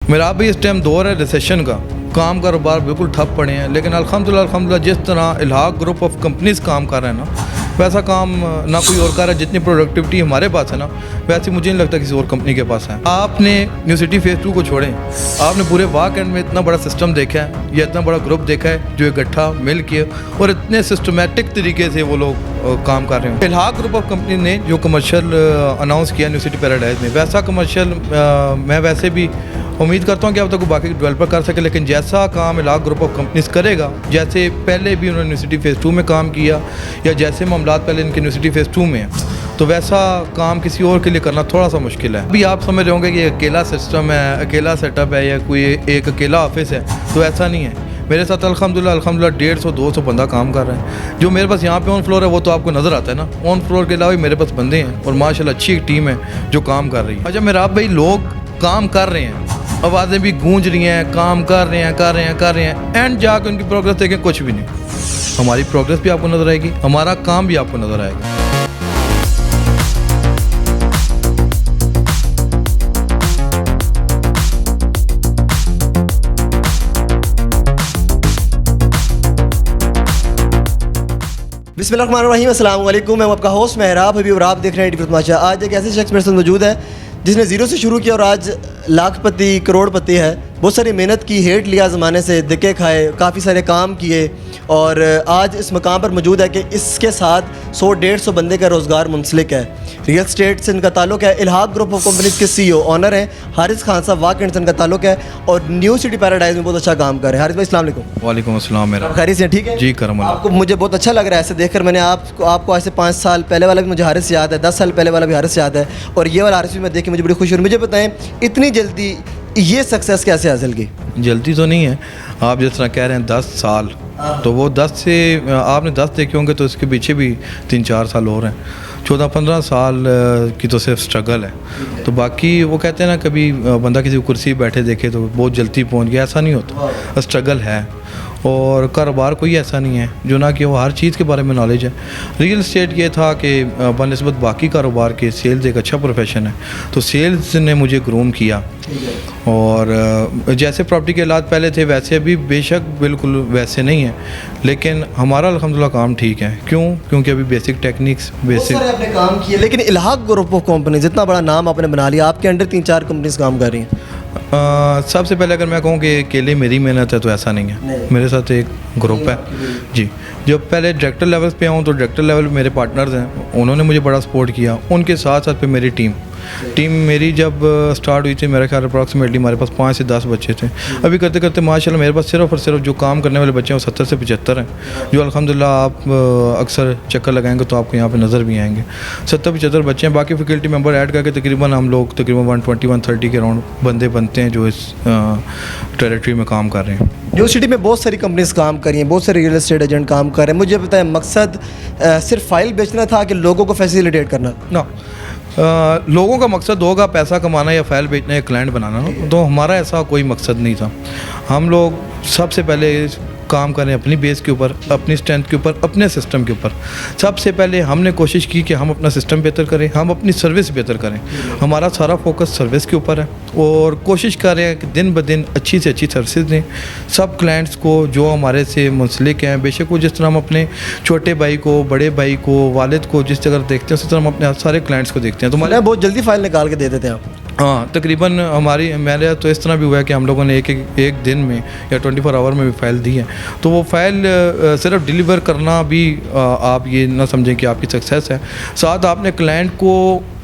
मेरा भी इस टाइम दौर है रिसेशन का, काम कारोबार बिल्कुल ठप पड़े हैं, लेकिन अल्हम्दुलिल्लाह जिस तरह इल्हाक ग्रुप ऑफ कंपनीज़ काम कर रहे हैं ना, वैसा काम ना कोई और कर रहा है। जितनी प्रोडक्टिविटी हमारे पास है ना, वैसे मुझे नहीं लगता किसी और कंपनी के पास है। आपने न्यू सिटी फेज़ 2 को छोड़ें, आपने पूरे वाक एंड में इतना बड़ा सिस्टम देखा है या इतना बड़ा ग्रुप देखा है जो इकट्ठा मिल के और इतने सिस्टमेटिक तरीके से वो लोग काम कर रहे हैं। इल्हाक ग्रुप ऑफ कंपनी ने जो कमर्शियल अनाउंस किया न्यू सिटी पैराडाइज में, वैसा कमर्शियल मैं वैसे भी उम्मीद करता हूँ कि अब तक बाकी डेवलपर कर सके, लेकिन जैसा काम इलाक ग्रुप ऑफ कंपनीज़ करेगा, जैसे पहले भी उन्होंने यूनिवर्सिटी फेज़ 2 में काम किया या जैसे मामलात पहले इनके यूनिवर्सिटी फेज़ 2 में है, तो वैसा काम किसी और के लिए करना थोड़ा सा मुश्किल है। अभी आप समझ रहे होंगे कि अकेला सिस्टम है, अकेला सेटअप है या कोई एक अकेला ऑफिस है, तो ऐसा नहीं है। मेरे साथ अल्हम्दुलिल्लाह 150-200 बंदा काम कर रहे हैं। जो मेरे पास यहाँ पे ऑन फ्लोर है वो तो आपको नज़र आता है ना, ऑन फ्लोर के अलावा मेरे पास बंदे हैं और माशाल्लाह अच्छी एक टीम है जो काम कर रही है। अच्छा मेरा भाई, लोग काम कर रहे हैं, आवाज़ें भी गूंज रही हैं, काम कर रहे हैं, एंड जाकर उनकी प्रोग्रेस देखें कुछ भी नहीं। हमारी प्रोग्रेस भी आपको नज़र आएगी, हमारा काम भी आपको नज़र आएगा। बिस्मिल्लाहिर्रहमानिर्रहीम, अस्सलाम वालेकुम। मैं आपका होस्ट मेहराब हबीब और आप देख रहे हैं टीवी तमाशा। आज एक ऐसे शख्स मेरे साथ मौजूद है जिसने ज़ीरो से शुरू किया और आज लाखपति करोड़पति है। बहुत सारी मेहनत की, हेट लिया ज़माने से, धक्के खाए, काफ़ी सारे काम किए और आज इस मकाम पर मौजूद है कि इसके साथ 100-150 बंदे का रोज़गार मुंसलिक है। रियल स्टेट से इनका ताल्लुक है। इल्हाक ग्रुप ऑफ कंपनीज़ के CEO ऑनर हैं हारिस खान साहब, वाकई से इनका ताल्लुक है और न्यू सिटी पैराडाइज में बहुत अच्छा काम कर रहे हैं। हारिस भाई अस्सलाम वालेकुम। वालेकुम अस्सलाम। मेरा खैरियत से ठीक है जी, करम। आपको मुझे बहुत अच्छा लग रहा है ऐसे देखकर। मैंने आपको आज से 5 साल पहले वाला भी मुझे हारिस याद है, 10 साल पहले वाला भी हारिस याद है और ये वाला हारिस भी मैं देख के मुझे बड़ी खुशी हुई। मुझे बताएं इतनी जल्दी ये सक्सेस कैसे हासिल की? जल्दी तो नहीं है, आप जिस तरह कह रहे हैं 10 साल, तो वो 10 से आपने 10 देखे होंगे तो इसके पीछे भी 3-4 साल और हैं। 14-15 साल की तो सिर्फ स्ट्रगल है। तो बाकी वो कहते हैं ना, कभी बंदा किसी कुर्सी बैठे देखे तो बहुत जल्दी पहुंच गया, ऐसा नहीं होता। स्ट्रगल है और कारोबार कोई ऐसा नहीं है जो ना कि वो हर चीज़ के बारे में नॉलेज है। रियल एस्टेट ये था कि बनस्बत बाकी कारोबार के सेल्स एक अच्छा प्रोफेशन है, तो सेल्स ने मुझे ग्रूम किया। और जैसे प्रॉपर्टी के हालात पहले थे वैसे अभी बेशक बिल्कुल वैसे नहीं है, लेकिन हमारा अल्हम्दुलिल्लाह काम ठीक है। क्योंकि अभी बेसिक टेक्निक्स आपने काम किए। लेकिन इल्हाक ग्रुप ऑफ कंपनीज इतना बड़ा नाम आपने बना लिया, आपके अंडर 3-4 कंपनीज काम कर रही हैं। सबसे पहले अगर मैं कहूँ कि अकेले मेरी मेहनत है तो ऐसा नहीं है। मेरे साथ एक ग्रुप है जी। जब पहले डायरेक्टर लेवल पे आऊँ तो डायरेक्टर लेवल मेरे पार्टनर्स हैं, उन्होंने मुझे बड़ा सपोर्ट किया। उनके साथ साथ पे मेरी टीम मेरी जब स्टार्ट हुई थी, मेरे ख्याल अप्रॉक्सीमेटली हमारे पास 5 से 10 बच्चे थे। अभी करते करते माशाल्लाह मेरे पास सिर्फ और सिर्फ जो काम करने वाले बच्चे हैं वो 70 से 75 हैं, जो अल्हम्दुलिल्लाह आप अक्सर चक्कर लगाएंगे तो आपको यहाँ पे नज़र भी आएंगे। 70-75 बच्चे हैं। बाकी फैकल्टी मेंबर ऐड करके तकरीबन हम लोग तकरीबन 120-130 के राउंड बंदे बनते हैं जो इस टेरिटरी में काम कर रहे हैं। न्यू सिटी में बहुत सारी कंपनीज काम कर रही हैं, बहुत सारे रियल एस्टेट एजेंट काम कर रहे हैं। मुझे बताएं मकसद सिर्फ फाइल बेचना था कि लोगों को फैसिलिटेट करना? ना, लोगों का मकसद होगा पैसा कमाना या फाइल बेचना या क्लाइंट बनाना, तो हमारा ऐसा कोई मकसद नहीं था। हम लोग सबसे पहले काम करें अपनी बेस के ऊपर, अपनी स्ट्रेंथ के ऊपर, अपने सिस्टम के ऊपर। सबसे पहले हमने कोशिश की कि हम अपना सिस्टम बेहतर करें, हम अपनी सर्विस बेहतर करें। हमारा सारा फोकस सर्विस के ऊपर है और कोशिश कर रहे हैं कि दिन ब दिन अच्छी से अच्छी सर्विस दें सब क्लाइंट्स को जो हमारे से मुंसलिक हैं। बेशक वो जिस तरह हम अपने छोटे भाई को, बड़े भाई को, वालिद को जिस जगह देखते हैं उसी तरह हम अपने सारे क्लाइंट्स को देखते हैं। तो हमारे बहुत जल्दी फाइल निकाल के दे देते हैं आप? हाँ, तकरीबन मेरे तो इस तरह भी हुआ है कि हम लोगों ने एक दिन में या 24 आवर में भी फ़ाइल दी है। तो वो फ़ाइल सिर्फ डिलीवर करना भी आप ये ना समझें कि आपकी सक्सेस है, साथ आपने क्लाइंट को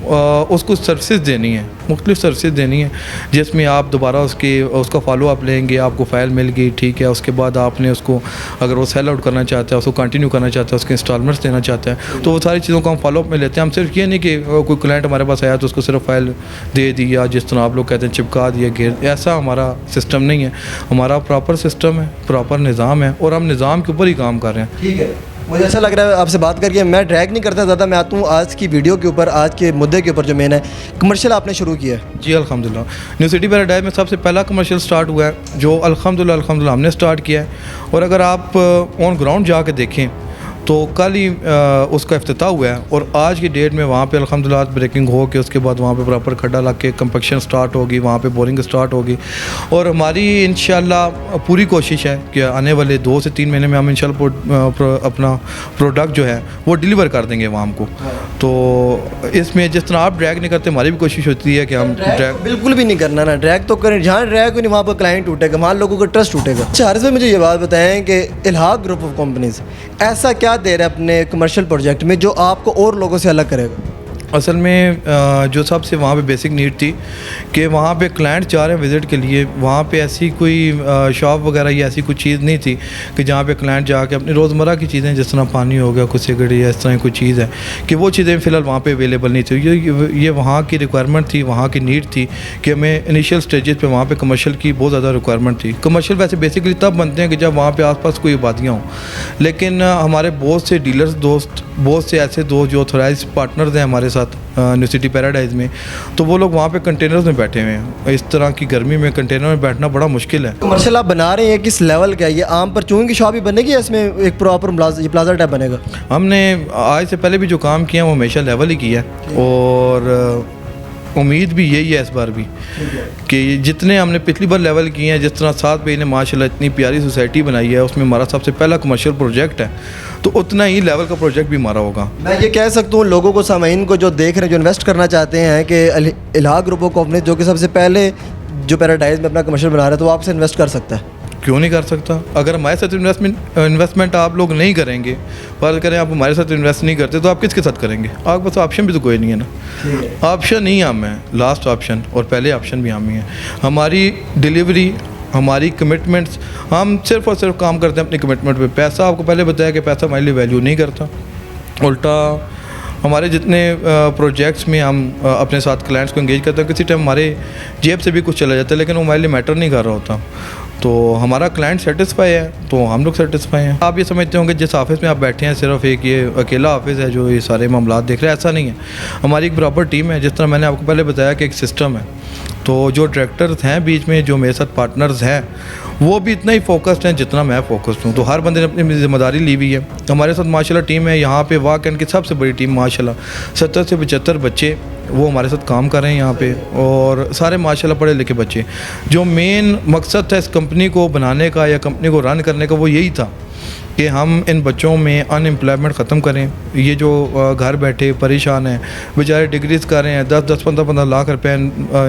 उसको सर्विसेज देनी है, मुख्तलिफ सर्विसेज देनी है, जिसमें आप दोबारा उसका फॉलो अप लेंगे। आपको फ़ाइल मिल गई, ठीक है, उसके बाद आपने उसको अगर वो सेल आउट करना चाहता है, उसको कंटिन्यू करना चाहता है, उसके इंस्टॉलमेंट्स देना चाहता है, तो वो सारी चीज़ों को हम फॉलो अप में लेते हैं। हम सिर्फ ये नहीं कि कोई क्लाइंट हमारे पास आया तो उसको सिर्फ फ़ाइल दे दी या जिस तरह आप लोग कहते हैं चिपका दिया घेर, ऐसा हमारा सिस्टम नहीं है। हमारा प्रॉपर सिस्टम है, प्रॉपर निज़ाम है और हम निज़ाम के ऊपर ही काम कर रहे हैं। ठीक है, मुझे अच्छा लग रहा है आपसे बात करके। मैं ड्रैग नहीं करता ज़्यादा, मैं आता हूँ आज की वीडियो के ऊपर, आज के मुद्दे के ऊपर जो मेन है। कमर्शियल आपने शुरू किया है? जी अल्हम्दुलिल्लाह, न्यू सिटी पैराडाइज में सबसे पहला कमर्शियल स्टार्ट हुआ है जो अल्हम्दुलिल्लाह हमने स्टार्ट किया है। और अगर आप ऑन ग्राउंड जाके देखें तो कल ही उसका इफ्तिताह हुआ है और आज की डेट में वहाँ पे अल्हम्दुलिल्लाह ब्रेकिंग हो के उसके बाद वहाँ पे प्रॉपर खड्डा लग के कंपैक्शन स्टार्ट होगी, वहाँ पे बोरिंग स्टार्ट होगी और हमारी इंशाल्लाह पूरी कोशिश है कि आने वाले 2 से 3 महीने में हम इंशाल्लाह अपना प्रोडक्ट जो है वो डिलीवर कर देंगे वाम को। तो इसमें जिस तरह आप ड्रैग नहीं करते, हमारी भी कोशिश होती है कि हम ड्रैग बिल्कुल भी नहीं करना ना, ड्रैग तो करें, जहाँ ड्रैग नहीं वहाँ पर क्लाइंट टूटेगा, वहाँ लोगों का ट्रस्ट टूटेगा। अच्छा हारिस भाई, मुझे ये बात बताएं कि इल्हाक ग्रुप ऑफ कंपनीज ऐसा क्या दे रहा है अपने कमर्शियल प्रोजेक्ट में जो आपको और लोगों से अलग करेगा? असल में जो सबसे वहाँ पे बेसिक नीड थी कि वहाँ पे क्लाइंट चाह रहे हैं विज़िट के लिए, वहाँ पे ऐसी कोई शॉप वगैरह या ऐसी कोई चीज़ नहीं थी कि जहाँ पे क्लाइंट जाके अपनी रोज़मर्रा की चीज़ें जिस तरह पानी हो गया, कुछ सिगरेट या इस तरह कोई चीज़ है कि वो चीज़ें फ़िलहाल वहाँ पे अवेलेबल नहीं थी। ये वहाँ की रिक्वायरमेंट थी, वहाँ की नीड थी कि हमें इनिशियल स्टेजेस पे वहाँ पे कमर्शियल की बहुत ज़्यादा रिक्वायरमेंट थी। कमर्शियल वैसे बेसिकली तब बनते हैं कि जब वहाँ पे आसपास कोई आबादियाँ हों, लेकिन हमारे बहुत से डीलर्स दोस्त, बहुत से ऐसे दोस्त जो ऑथोराइज पार्टनर्स हैं हमारे साथ न्यू सिटी पैराडाइज में, तो वो लोग वहाँ पे कंटेनर्स में बैठे हुए हैं। इस तरह की गर्मी में कंटेनर में बैठना बड़ा मुश्किल है। कमर्शियल आप बना रहे हैं किस लेवल का? ये आम परचून की शॉप ही बनेगी या इसमें एक प्रॉपर प्लाजा टाइप बनेगा? हमने आज से पहले भी जो काम किया वो हमेशा लेवल ही किया है और उम्मीद भी यही है इस बार भी कि जितने हमने पिछली बार लेवल किए हैं, जिस तरह 7 भाई ने माशाल्लाह इतनी प्यारी सोसाइटी बनाई है, उसमें हमारा सबसे पहला कमर्शियल प्रोजेक्ट है, तो उतना ही लेवल का प्रोजेक्ट भी हमारा होगा। मैं ये कह सकता हूँ लोगों को, सामाइन को जो देख रहे हैं, जो इन्वेस्ट करना चाहते हैं कि इल्हाक ग्रुप ऑफ कंपनी जो कि सबसे पहले जो पैराडाइज में अपना कमर्शियल बना रहा है, तो वो आपसे इन्वेस्ट कर सकता है? क्यों नहीं कर सकता? अगर हमारे साथ इन्वेस्टमेंट आप लोग नहीं करेंगे, फर्ज करें आप हमारे साथ इन्वेस्ट नहीं करते, तो आप किसके साथ करेंगे? आपके पास ऑप्शन भी तो कोई नहीं है ना। ऑप्शन ही हम है, लास्ट ऑप्शन और पहले ऑप्शन भी हम ही है। हमारी डिलीवरी, हमारी कमिटमेंट्स, हम सिर्फ और सिर्फ काम करते हैं अपनी कमिटमेंट पे। पैसा, आपको पहले बताया कि पैसा हमारे लिए वैल्यू नहीं करता। उल्टा हमारे जितने प्रोजेक्ट्स में हम अपने साथ क्लाइंट्स को एंगेज करते हैं, किसी टाइम हमारे जेब से भी कुछ चला जाता है, लेकिन वो हमारे लिए मैटर नहीं कर रहा होता। तो हमारा क्लाइंट सेटिस्फाई है तो हम लोग सेटिस्फाई हैं। आप ये समझते होंगे जिस ऑफिस में आप बैठे हैं सिर्फ एक ये अकेला ऑफिस है जो ये सारे मामला देख रहे हैं, ऐसा नहीं है। हमारी एक प्रॉपर टीम है। जिस तरह मैंने आपको पहले बताया कि एक सिस्टम है, तो जो डायरेक्टर्स हैं बीच में, जो मेरे साथ पार्टनर्स हैं, वो भी इतना ही फोकस्ड हैं जितना मैं फोकस्ड हूँ। तो हर बंदे ने अपनी जिम्मेदारी ली हुई है। हमारे साथ माशाल्लाह टीम है यहाँ पे, वाकई की सबसे बड़ी टीम माशाल्लाह 70 से 75 बच्चे वो हमारे साथ काम कर रहे हैं यहाँ पे, और सारे माशाल्लाह पढ़े लिखे बच्चे। जो मेन मकसद था इस कंपनी को बनाने का या कंपनी को रन करने का, वो यही था कि हम इन बच्चों में अनएम्प्लॉयमेंट ख़त्म करें। ये जो घर बैठे परेशान हैं, बेचारे डिग्रीज़ कर रहे हैं, 10-10, 15-15 लाख रुपए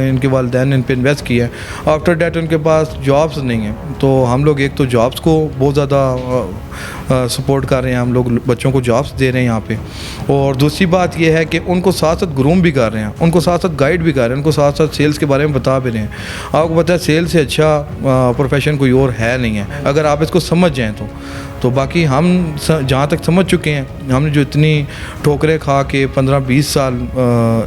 इनके वालिदैन इन पे इन्वेस्ट किए हैं, आफ्टर डेट उनके पास जॉब्स नहीं हैं। तो हम लोग एक तो जॉब्स को बहुत ज़्यादा सपोर्ट कर रहे हैं, हम लोग बच्चों को जॉब्स दे रहे हैं यहाँ पे, और दूसरी बात ये है कि उनको साथ साथ ग्रूम भी कर रहे हैं, उनको साथ साथ गाइड भी कर रहे हैं, उनको साथ साथ सेल्स के बारे में बता भी रहे हैं। आपको पता है सेल्स से अच्छा प्रोफेशन कोई और है नहीं है, अगर आप इसको समझ जाएँ तो बाकी हम जहाँ तक समझ चुके हैं, हमने जो इतनी ठोकरें खा के 15-20 साल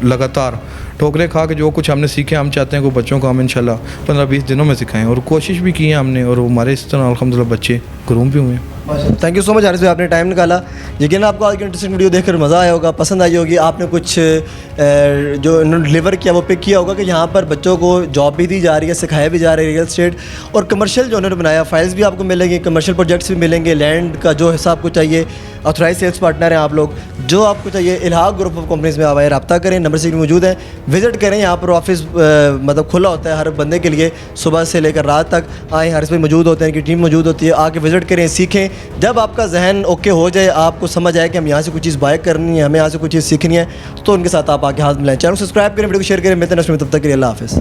लगातार ठोकरें खा के जो कुछ हमने सीखे, हम चाहते हैं कि बच्चों को हम इंशाल्लाह 15-20 दिनों में सिखाएं, और कोशिश भी की है हमने, और हमारे इस तरह अल्हम्दुलिल्लाह बच्चे ग्रूम भी हुए हैं। Thank you so much Haris भाई, आपने टाइम निकाला। यकीन आपको आज की इंटरेस्टिंग वीडियो देखकर मज़ा आया होगा, पसंद आई होगी। आपने कुछ जो इन्होंने डिलीवर किया वो पिक किया होगा कि यहाँ पर बच्चों को जॉब भी दी जा रही है, सिखाया भी जा रहा है, रियल एस्टेट और कमर्शियल जो उन्होंने बनाया, फाइल्स भी आपको मिलेंगे, कमर्शियल प्रोजेक्ट्स भी मिलेंगे, लैंड का जो हिस्सा आपको चाहिए, ऑथराइज सेल्स पार्टनर हैं आप लोग, जो आपको चाहिए इल्हाक ग्रुप ऑफ कंपनीज में आवाए रब्ता करें, नंबर से भी मौजूद है, विजिट करें। यहाँ पर ऑफिस मतलब खुला होता है हर बंदे के लिए, सुबह से लेकर रात तक आएँ, हारिस भाई मौजूद होते हैं, इनकी टीम मौजूद होती है, आके विजिट करें, सीखें। जब आपका जहन ओके हो जाए, आपको समझ आए कि हम यहाँ से कुछ चीज़ बाय करनी है, हमें यहाँ से कुछ चीज़ सीखनी है, तो उनके साथ आप आके हाथ मिलाएं। चैनल सब्सक्राइब करें, वीडियो को शेयर करें। मैं तब तक के लिए अल्लाह हाफ़िज़।